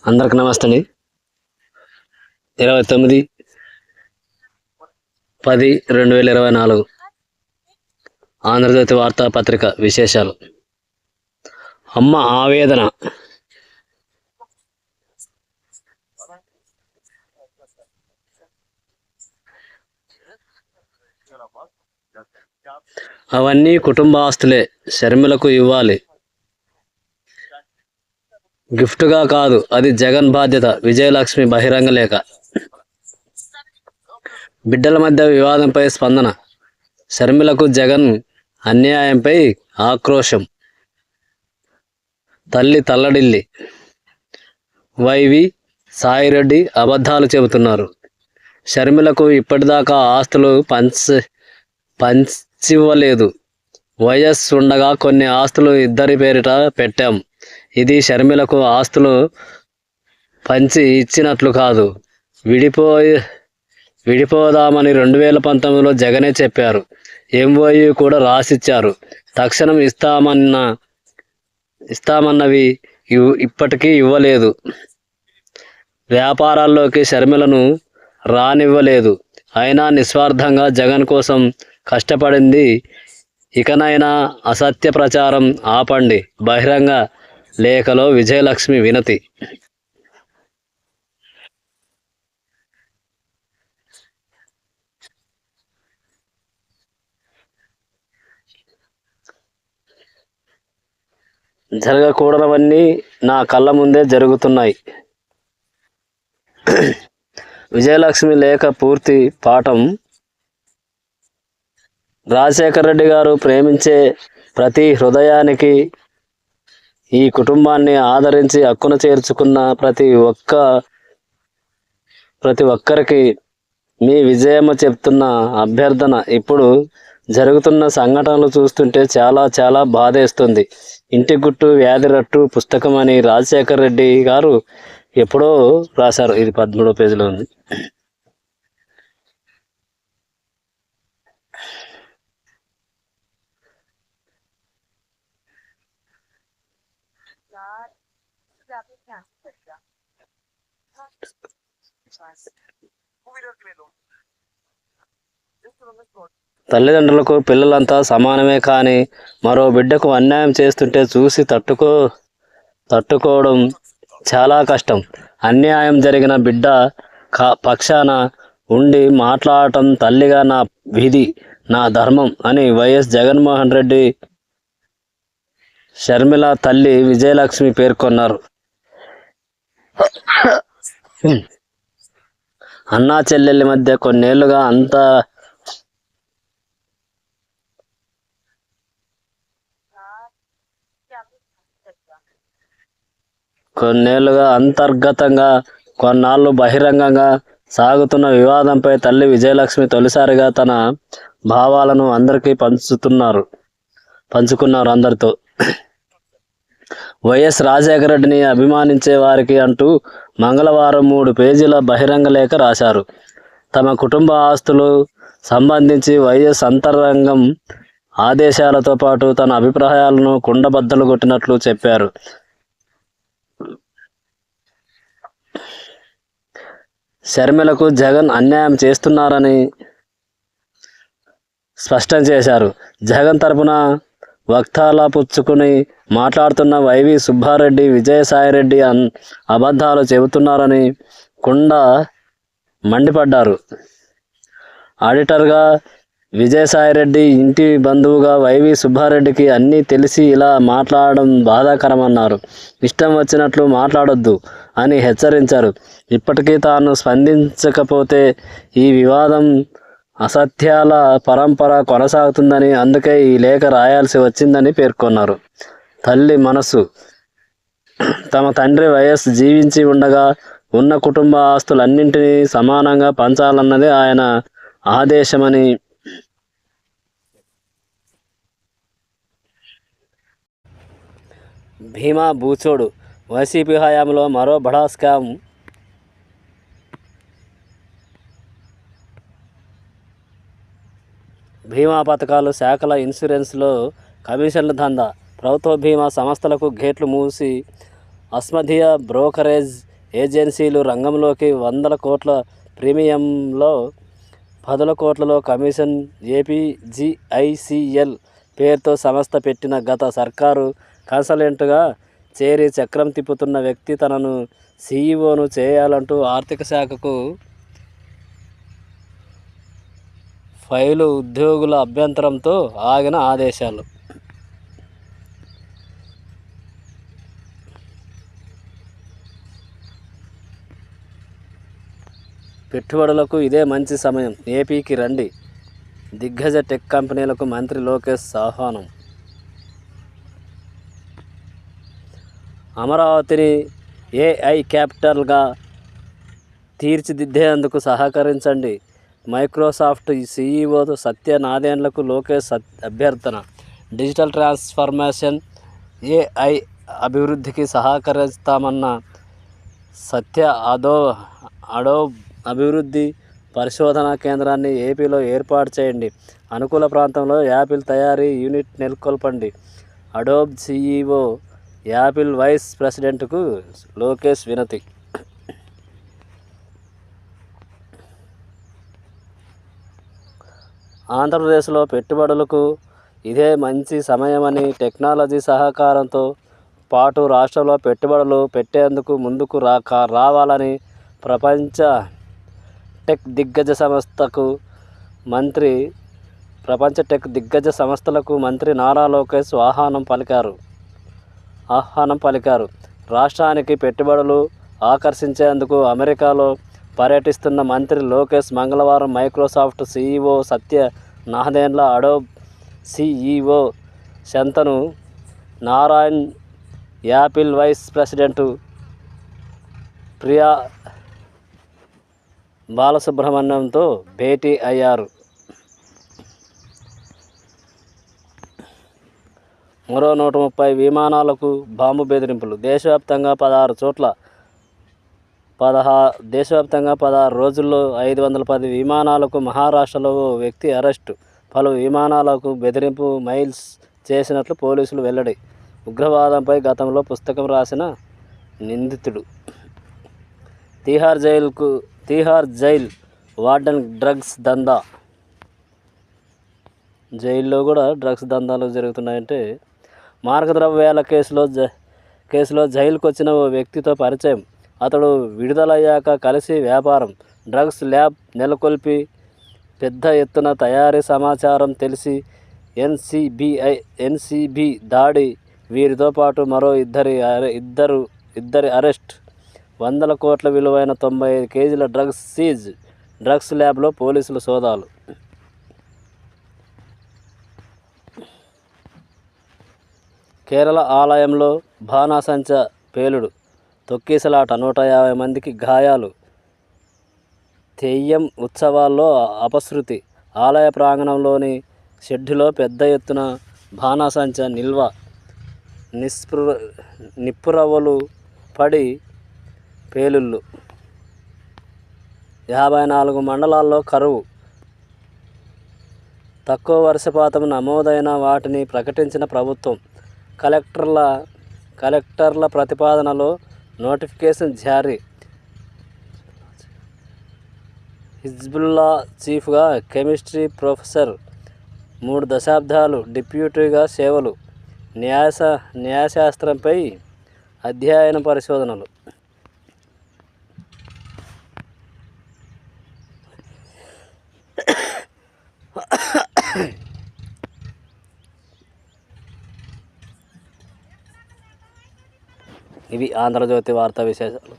అందరికి నమస్తే అండి. 29/10/2024 ఆంధ్రజ్యోతి వార్తాపత్రిక విశేషాలు. అమ్మ ఆవేదన. అవన్నీ కుటుంబ ఆస్తులే, షర్మిలకు ఇవ్వాలి, గిఫ్ట్గా కాదు, అది జగన్ బాధ్యత. విజయలక్ష్మి బహిరంగ లేఖ. బిడ్డల మధ్య వివాదంపై స్పందన. షర్మిలకు జగన్ అన్యాయంపై ఆక్రోశం. తల్లి తల్లడిల్లి. వైవి సాయిరెడ్డి అబద్ధాలు చెబుతున్నారు. షర్మిలకు ఇప్పటిదాకా ఆస్తులు పంచివ్వలేదు. వైఎస్ ఉండగా కొన్ని ఆస్తులు ఇద్దరి పేరిట పెట్టాం. ఇది షర్మిలకు ఆస్తులు పంచి ఇచ్చినట్లు కాదు. విడిపోదామని 2019లో జగనే చెప్పారు. ఎంఓయూ కూడా రాసిచ్చారు. తక్షణం ఇస్తామన్నవి ఇప్పటికీ ఇవ్వలేదు. వ్యాపారాల్లోకి షర్మిలను రానివ్వలేదు. అయినా నిస్వార్థంగా జగన్ కోసం కష్టపడింది. ఇకనైనా అసత్య ప్రచారం ఆపండి. బహిరంగ లేఖలో విజయలక్ష్మి వినతి. జరగకూడనివన్నీ నా కళ్ళ ముందే జరుగుతున్నాయి. విజయలక్ష్మి లేఖ పూర్తి పాఠం. రాజశేఖర రెడ్డి గారు ప్రేమించే ప్రతి హృదయానికి, ఈ కుటుంబాన్ని ఆదరించి హక్కున చేర్చుకున్న ప్రతి ఒక్కరికి మీ విజయమ్మ చెప్తున్న అభ్యర్థన. ఇప్పుడు జరుగుతున్న సంఘటనలు చూస్తుంటే చాలా చాలా బాధేస్తుంది. ఇంటి గుట్టు వ్యాధి రట్టు పుస్తకం అని రాజశేఖర రెడ్డి గారు ఎప్పుడో రాశారు. ఇది 13వ పేజీలో ఉంది. తల్లిదండ్రులకు పిల్లలంతా సమానమే, కానీ మరో బిడ్డకు అన్యాయం చేస్తుంటే చూసి తట్టుకోవడం చాలా కష్టం. అన్యాయం జరిగిన బిడ్డ పక్షాన ఉండి మాట్లాడటం తల్లిగా నా విధి, నా ధర్మం అని వైఎస్ జగన్మోహన్ రెడ్డి షర్మిల తల్లి విజయలక్ష్మి పేర్కొన్నారు. అన్నా చెల్లెళ్ళ మధ్య కొన్నేళ్లుగా అంతర్గతంగా, కొన్నాళ్ళు బహిరంగంగా సాగుతున్న వివాదంపై తల్లి విజయలక్ష్మి తొలిసారిగా తన భావాలను అందరికీ పంచుకున్నారు అందరితో. వైఎస్ రాజశేఖర రెడ్డిని అభిమానించే వారికి అంటూ మంగళవారం 3 పేజీల బహిరంగ లేఖ రాశారు. తమ కుటుంబ ఆస్తులు సంబంధించి వైఎస్ అంతరంగం ఆదేశాలతో పాటు తన అభిప్రాయాలను కుండబద్దలు కొట్టినట్లు చెప్పారు. షర్మిలకు జగన్ అన్యాయం చేస్తున్నారని స్పష్టం చేశారు. జగన్ తరపున వక్తాల పుచ్చుకుని మాట్లాడుతున్న వైవి సుబ్బారెడ్డి, విజయసాయిరెడ్డి అబద్ధాలు చెబుతున్నారని కుండ మండిపడ్డారు. ఆడిటర్గా విజయసాయిరెడ్డి, ఇంటి బంధువుగా వైవి సుబ్బారెడ్డికి అన్నీ తెలిసి ఇలా మాట్లాడడం బాధాకరమన్నారు. ఇష్టం వచ్చినట్లు మాట్లాడొద్దు అని హెచ్చరించారు. ఇప్పటికీ తాను స్పందించకపోతే ఈ వివాదం అసత్యాల పరంపర కొనసాగుతుందని, అందుకే ఈ లేఖ రాయాల్సి వచ్చిందని పేర్కొన్నారు. తల్లి మనసు. తమ తండ్రి వైఎస్ జీవించి ఉండగా ఉన్న కుటుంబ ఆస్తులన్నింటినీ సమానంగా పంచాలన్నది ఆయన ఆదేశమని, భీమా బూచోడు. వైసీపీ హయాంలో మరో బడా స్కామ్. బీమా పథకాలు, శాఖల ఇన్సూరెన్స్లో కమిషన్ల దందా. ప్రభుత్వ బీమా సంస్థలకు గేట్లు మూసి అస్మదీయ బ్రోకరేజ్ ఏజెన్సీలు రంగంలోకి 100 కోట్ల ప్రీమియంలో 10 కోట్లలో కమిషన్. ఏపీజీఐసీఎల్ పేరుతో సంస్థ పెట్టిన గత సర్కారు కన్సల్టెంట్గా చేరి చక్రం తిప్పుతున్న వ్యక్తి తనను సీఈఓను చేయాలంటూ ఆర్థిక శాఖకు ఫైలు. ఉద్యోగుల అభ్యంతరంతో ఆగిన ఆదేశాలు. పెట్టుబడులకు ఇదే మంచి సమయం, ఏపీకి రండి. దిగ్గజ టెక్ కంపెనీలకు మంత్రి లోకేష్ ఆహ్వానం. అమరావతిని ఏఐ క్యాపిటల్గా తీర్చిదిద్దేందుకు సహకరించండి. మైక్రోసాఫ్ట్ సీఈఓ సత్య నాదెండ్లకు లోకేష్ అభ్యర్థన. డిజిటల్ ట్రాన్స్ఫర్మేషన్, ఏఐ అభివృద్ధికి సహకరిస్తామన్న సత్య అడోబ్ అభివృద్ధి పరిశోధనా కేంద్రాన్ని ఏపీలో ఏర్పాటు చేయండి. అనుకూల ప్రాంతంలో యాపిల్ తయారీ యూనిట్ నెలకొల్పండి. అడోబ్ సీఈఓ యాపిల్ వైస్ ప్రెసిడెంట్కు లోకేష్ వినతి. ఆంధ్రప్రదేశ్లో పెట్టుబడులకు ఇదే మంచి సమయమని, టెక్నాలజీ సహకారంతో పాటు రాష్ట్రంలో పెట్టుబడులు పెట్టేందుకు ముందుకు రావాలని ప్రపంచ టెక్ దిగ్గజ సంస్థలకు మంత్రి నారా లోకేష్ ఆహ్వానం పలికారు. రాష్ట్రానికి పెట్టుబడులు ఆకర్షించేందుకు అమెరికాలో పర్యటిస్తున్న మంత్రి లోకేష్ మంగళవారం Microsoft CEO Satya Nadella, Adobe CEO Shantanu Narayen, Apple vice president Priya బాలసుబ్రహ్మణ్యంతో భేటీ అయ్యారు. మరో 130 విమానాలకు బాంబు బెదిరింపులు. దేశవ్యాప్తంగా 16 రోజుల్లో 510 విమానాలకు మహారాష్ట్రలో ఓ వ్యక్తి అరెస్టు. పలు విమానాలకు బెదిరింపు మెయిల్స్ చేసినట్లు పోలీసులు వెల్లడి. ఉగ్రవాదంపై గతంలో పుస్తకం రాసిన నిందితుడు. తీహార్ జైల్ వార్డెన్ డ్రగ్స్ దందా. జైల్లో కూడా డ్రగ్స్ దందాలు జరుగుతున్నాయంటే. మార్గద్రవ్యాల కేసులో జైలుకు వచ్చిన ఓ వ్యక్తితో పరిచయం. అతడు విడుదలయ్యాక కలిసి వ్యాపారం. డ్రగ్స్ ల్యాబ్ నెలకొల్పి పెద్ద ఎత్తున తయారీ సమాచారం తెలిసి ఎన్సీబీ దాడి. వీరితో పాటు మరో ఇద్దరి అరెస్ట్. 100 కోట్ల విలువైన 95 కేజీల డ్రగ్స్ సీజ్. డ్రగ్స్ ల్యాబ్లో పోలీసులు సోదాలు. కేరళ ఆలయంలో బాణాసంచా పేలుడు, తొక్కిసలాట, 150 మందికి గాయాలు. తెయ్యం ఉత్సవాల్లో అపశృతి. ఆలయ ప్రాంగణంలోని షెడ్డులో పెద్ద ఎత్తున బాణాసంచా నిల్వ. నిప్పురవ్వలు పడి పేలుళ్ళు. 54 మండలాల్లో కరువు. తక్కువ వర్షపాతం నమోదైన వాటిని ప్రకటించిన ప్రభుత్వం. కలెక్టర్ల ప్రతిపాదనలో నోటిఫికేషన్ జారీ. హిజ్బుల్లా చీఫ్గా కెమిస్ట్రీ ప్రొఫెసర్, 3 దశాబ్దాలు డిప్యూటీగా సేవలు. న్యాయశాస్త్రంపై అధ్యయన పరిశోధనలు. ఇవి ఆంధ్రజ్యోతి వార్తా విశేషాలు.